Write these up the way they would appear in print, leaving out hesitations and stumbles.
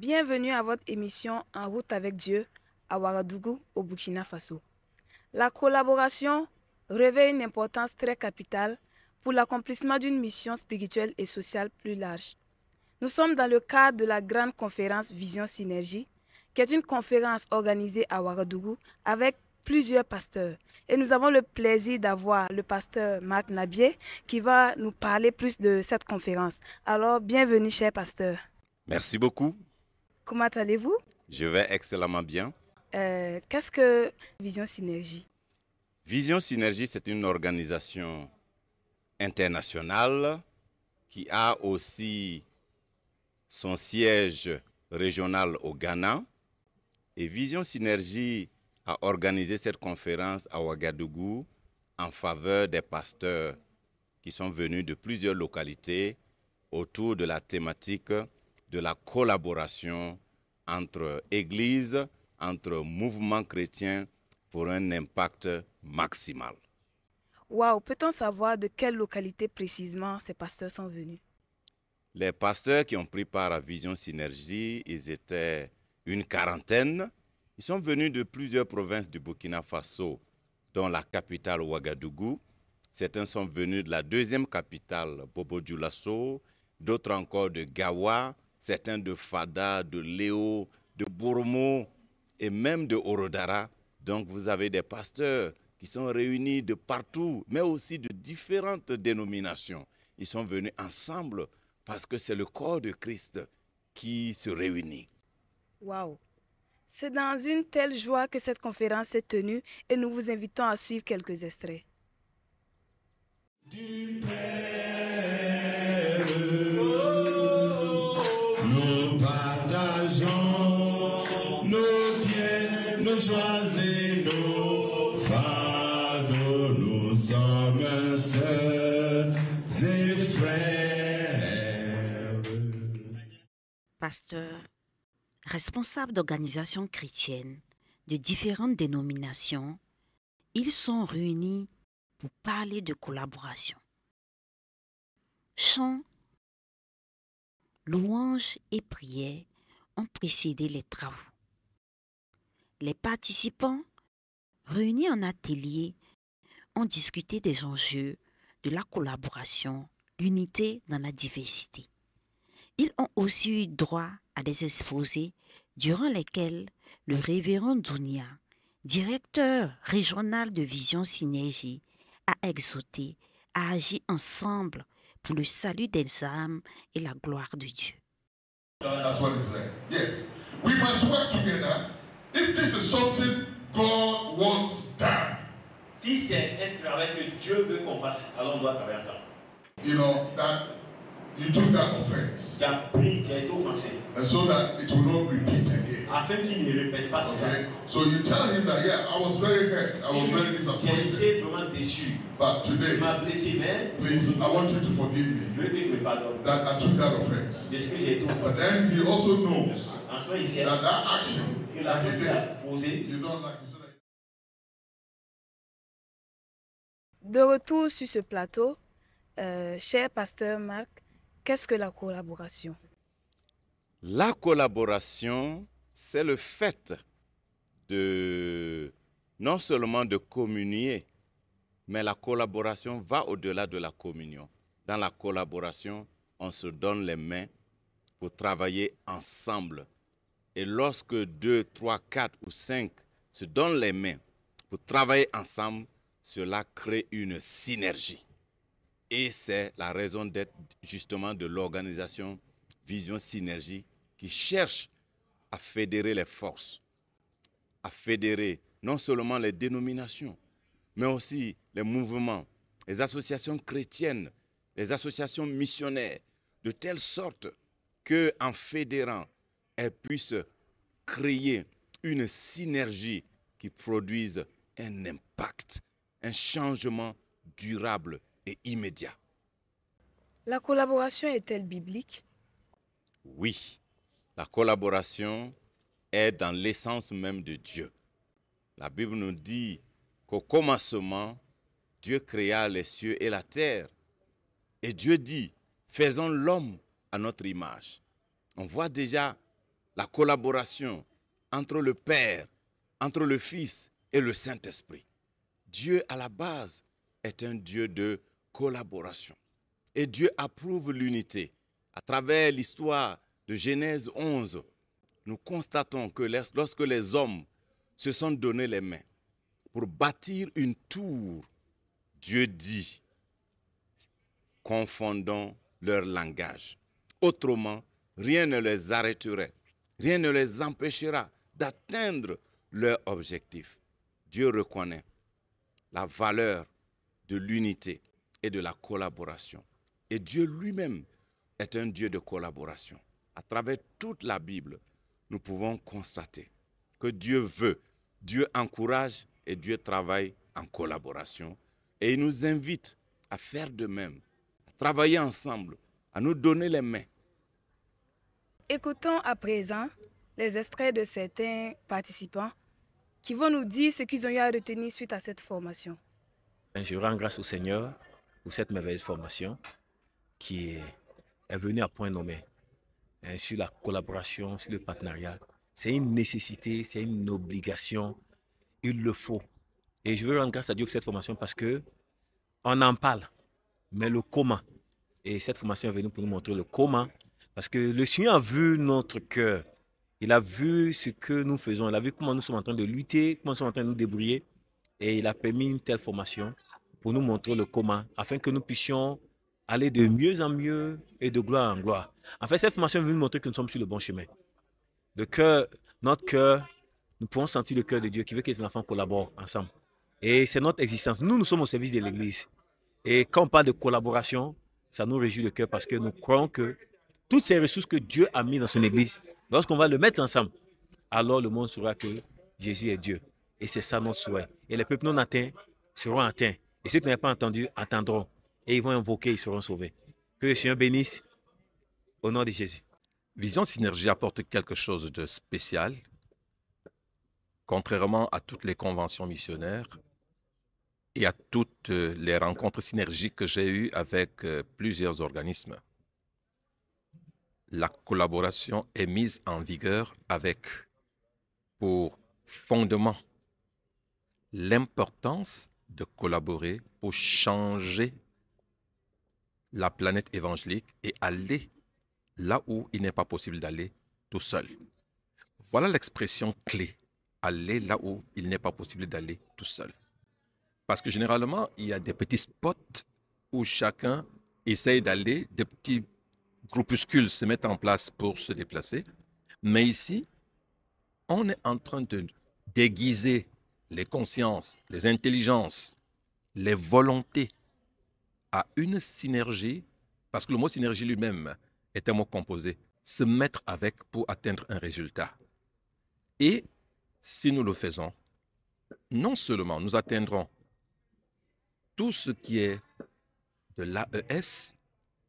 Bienvenue à votre émission En route avec Dieu à Ouagadougou, au Burkina Faso. La collaboration revêt une importance très capitale pour l'accomplissement d'une mission spirituelle et sociale plus large. Nous sommes dans le cadre de la grande conférence Vision Synergie, qui est une conférence organisée à Ouagadougou avec plusieurs pasteurs. Et nous avons le plaisir d'avoir le pasteur Marc Nabier qui va nous parler plus de cette conférence. Alors, bienvenue, cher pasteur. Merci beaucoup. Comment allez-vous? Je vais excellemment bien. Qu'est-ce que Vision Synergie? Vision Synergie, c'est une organisation internationale qui a aussi son siège régional au Ghana. Et Vision Synergie a organisé cette conférence à Ouagadougou en faveur des pasteurs qui sont venus de plusieurs localités autour de la thématique de la collaboration entre églises, entre mouvements chrétiens pour un impact maximal. Waouh, peut-on savoir de quelle localité précisément ces pasteurs sont venus? Les pasteurs qui ont pris part à Vision Synergie, ils étaient une quarantaine. Ils sont venus de plusieurs provinces du Burkina Faso, dont la capitale Ouagadougou. Certains sont venus de la deuxième capitale, Bobo-Dioulasso, d'autres encore de Gawa, certains de Fada, de Léo, de Boromo et même de Orodara. Donc vous avez des pasteurs qui sont réunis de partout, mais aussi de différentes dénominations. Ils sont venus ensemble parce que c'est le corps de Christ qui se réunit. Waouh! C'est dans une telle joie que cette conférence s'est tenue et nous vous invitons à suivre quelques extraits. Du Père, nous partageons nos biens, nos joies et nos fardeaux. Nous sommes sœurs et frères. Pasteur, responsables d'organisations chrétiennes de différentes dénominations, ils sont réunis pour parler de collaboration. Chants, louanges et prières ont précédé les travaux. Les participants, réunis en atelier, ont discuté des enjeux de la collaboration, l'unité dans la diversité. Ils ont aussi eu droit à des exposés durant lesquels le révérend Dounia, directeur régional de Vision Synergie, a exhorté à agir ensemble pour le salut des âmes et la gloire de Dieu. That's what it's like. Yes. We must work together if this is something God wants done. Si c'est un travail que Dieu veut qu'on fasse, alors on doit travailler ensemble. You know, that you took that offense. Tu as pris, tu as été offensé. And so that it will not repeat again. Afin qu'il ne répète pas ce Okay? So you tell him that, yeah, I was very hurt. I was very J'ai disappointed. été vraiment déçu. But Tu today, m'as blessé, mais please, I want you to forgive je me veux que tu me pardonnes that I took that offense. de ce que j'ai été But offensé. then he also knows En ce moment, il sait that that action que that l'action he qu'il a did, posée, you don't like it. So that De retour sur ce plateau, cher pasteur Marc, qu'est-ce que la collaboration? La collaboration, c'est le fait de non seulement de communier, mais la collaboration va au-delà de la communion. Dans la collaboration, on se donne les mains pour travailler ensemble. Et lorsque 2, 3, 4 ou 5 se donnent les mains pour travailler ensemble, cela crée une synergie. Et c'est la raison d'être justement de l'organisation Vision Synergie qui cherche à fédérer les forces, à fédérer non seulement les dénominations, mais aussi les mouvements, les associations chrétiennes, les associations missionnaires, de telle sorte qu'en fédérant, elles puissent créer une synergie qui produise un impact, un changement durable et immédiat. La collaboration est-elle biblique? Oui, la collaboration est dans l'essence même de Dieu. La Bible nous dit qu'au commencement, Dieu créa les cieux et la terre. Et Dieu dit, faisons l'homme à notre image. On voit déjà la collaboration entre le Père, entre le Fils et le Saint-Esprit. Dieu, à la base, est un Dieu de collaboration. Et Dieu approuve l'unité. À travers l'histoire de Genèse 11, nous constatons que lorsque les hommes se sont donné les mains pour bâtir une tour, Dieu dit, confondons leur langage. Autrement, rien ne les arrêterait, rien ne les empêchera d'atteindre leur objectif. Dieu reconnaît la valeur de l'unité et de la collaboration. Et Dieu lui-même est un Dieu de collaboration. À travers toute la Bible, nous pouvons constater que Dieu veut, Dieu encourage et Dieu travaille en collaboration. Et il nous invite à faire de même, à travailler ensemble, à nous donner les mains. Écoutons à présent les extraits de certains participants qui vont nous dire ce qu'ils ont eu à retenir suite à cette formation. Je rends grâce au Seigneur pour cette merveilleuse formation qui est venue à point nommé sur la collaboration, sur le partenariat. C'est une nécessité, c'est une obligation, il le faut. Et je veux rendre grâce à Dieu pour cette formation parce que on en parle, mais le comment. Et cette formation est venue pour nous montrer le comment, parce que le Seigneur a vu notre cœur. Il a vu ce que nous faisons, il a vu comment nous sommes en train de lutter, comment nous sommes en train de nous débrouiller. Et il a permis une telle formation pour nous montrer le comment, afin que nous puissions aller de mieux en mieux et de gloire en gloire. En fait, cette formation est venue nous montrer que nous sommes sur le bon chemin. Le cœur, notre cœur, nous pouvons sentir le cœur de Dieu qui veut que les enfants collaborent ensemble. Et c'est notre existence. Nous sommes au service de l'Église. Et quand on parle de collaboration, ça nous réjouit le cœur parce que nous croyons que toutes ces ressources que Dieu a mises dans son Église, lorsqu'on va le mettre ensemble, alors le monde saura que Jésus est Dieu. Et c'est ça notre souhait. Et les peuples non atteints seront atteints. Et ceux qui n'ont pas entendu attendront. Et ils vont invoquer, ils seront sauvés. Que le Seigneur bénisse au nom de Jésus. Vision Synergie apporte quelque chose de spécial. Contrairement à toutes les conventions missionnaires et à toutes les rencontres synergiques que j'ai eues avec plusieurs organismes, la collaboration est mise en vigueur avec pour fondement l'importance de collaborer pour changer la planète évangélique et aller là où il n'est pas possible d'aller tout seul. Voilà l'expression clé, aller là où il n'est pas possible d'aller tout seul. Parce que généralement, il y a des petits spots où chacun essaye d'aller, des petits groupuscules se mettent en place pour se déplacer. Mais ici, on est en train de déguiser les consciences, les intelligences, les volontés à une synergie, parce que le mot synergie lui-même est un mot composé, se mettre avec pour atteindre un résultat. Et si nous le faisons, non seulement nous atteindrons tout ce qui est de l'AES,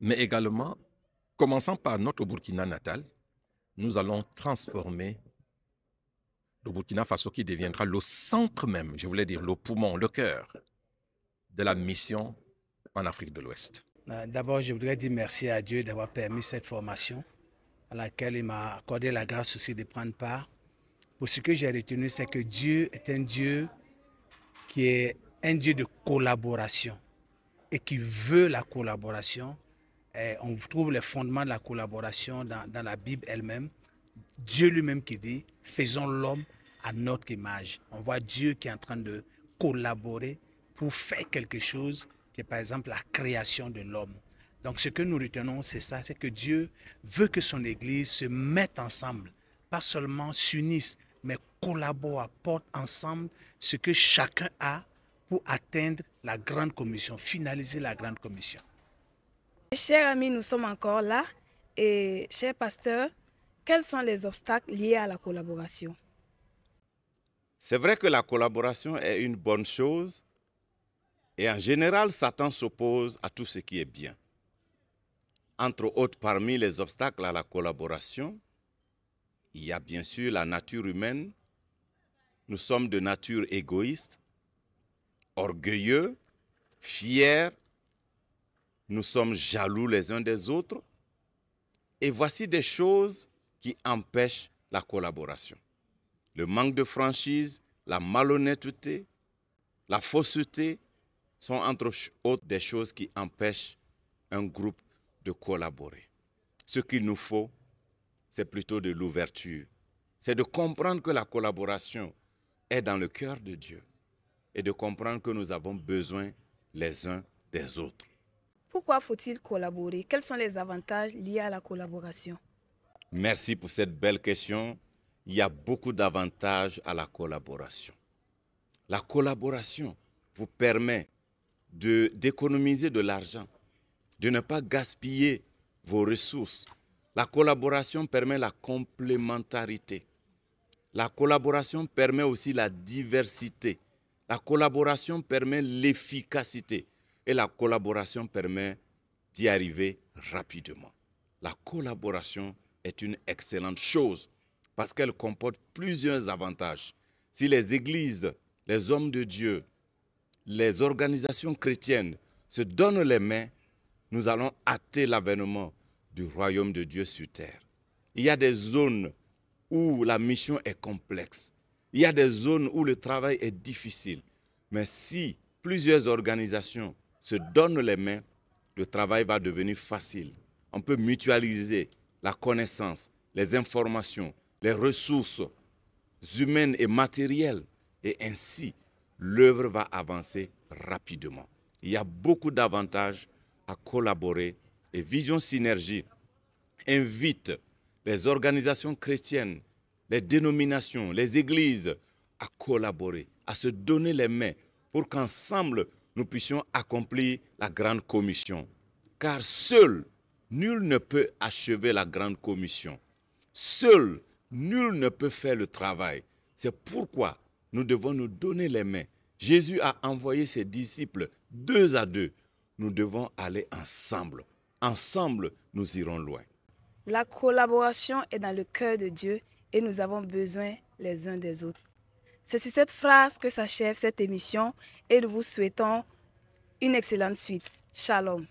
mais également, commençant par notre Burkina natal, nous allons transformer le Burkina Faso qui deviendra le centre même, je voulais dire le poumon, le cœur de la mission en Afrique de l'Ouest. D'abord, je voudrais dire merci à Dieu d'avoir permis cette formation à laquelle il m'a accordé la grâce aussi de prendre part. Pour ce que j'ai retenu, c'est que Dieu est un Dieu qui est un Dieu de collaboration et qui veut la collaboration. Et on trouve les fondements de la collaboration dans la Bible elle-même. Dieu lui-même qui dit « faisons l'homme à notre image ». On voit Dieu qui est en train de collaborer pour faire quelque chose qui est par exemple la création de l'homme. Donc ce que nous retenons, c'est ça, c'est que Dieu veut que son Église se mette ensemble, pas seulement s'unisse, mais collabore, apporte ensemble ce que chacun a pour atteindre la grande commission, finaliser la grande commission. Chers amis, nous sommes encore là. Et chers pasteurs, quels sont les obstacles liés à la collaboration? C'est vrai que la collaboration est une bonne chose et en général, Satan s'oppose à tout ce qui est bien. Entre autres, parmi les obstacles à la collaboration, il y a bien sûr la nature humaine. Nous sommes de nature égoïste, orgueilleux, fiers. Nous sommes jaloux les uns des autres. Et voici des choses qui empêchent la collaboration. Le manque de franchise, la malhonnêteté, la fausseté sont entre autres des choses qui empêchent un groupe de collaborer. Ce qu'il nous faut, c'est plutôt de l'ouverture. C'est de comprendre que la collaboration est dans le cœur de Dieu et de comprendre que nous avons besoin les uns des autres. Pourquoi faut-il collaborer? Quels sont les avantages liés à la collaboration? Merci pour cette belle question. Il y a beaucoup d'avantages à la collaboration. La collaboration vous permet d'économiser de l'argent, de ne pas gaspiller vos ressources. La collaboration permet la complémentarité. La collaboration permet aussi la diversité. La collaboration permet l'efficacité. Et la collaboration permet d'y arriver rapidement. La collaboration est une excellente chose parce qu'elle comporte plusieurs avantages. Si les églises, les hommes de Dieu, les organisations chrétiennes se donnent les mains, nous allons hâter l'avènement du royaume de Dieu sur terre. Il y a des zones où la mission est complexe. Il y a des zones où le travail est difficile. Mais si plusieurs organisations se donnent les mains, le travail va devenir facile. On peut mutualiser la connaissance, les informations, les ressources humaines et matérielles. Et ainsi, l'œuvre va avancer rapidement. Il y a beaucoup d'avantages à collaborer et Vision Synergie invite les organisations chrétiennes, les dénominations, les églises à collaborer, à se donner les mains pour qu'ensemble nous puissions accomplir la grande commission. Car seul, nul ne peut achever la grande commission. Seul, nul ne peut faire le travail. C'est pourquoi nous devons nous donner les mains. Jésus a envoyé ses disciples 2 à 2. Nous devons aller ensemble. Ensemble, nous irons loin. La collaboration est dans le cœur de Dieu et nous avons besoin les uns des autres. C'est sur cette phrase que s'achève cette émission et nous vous souhaitons une excellente suite. Shalom.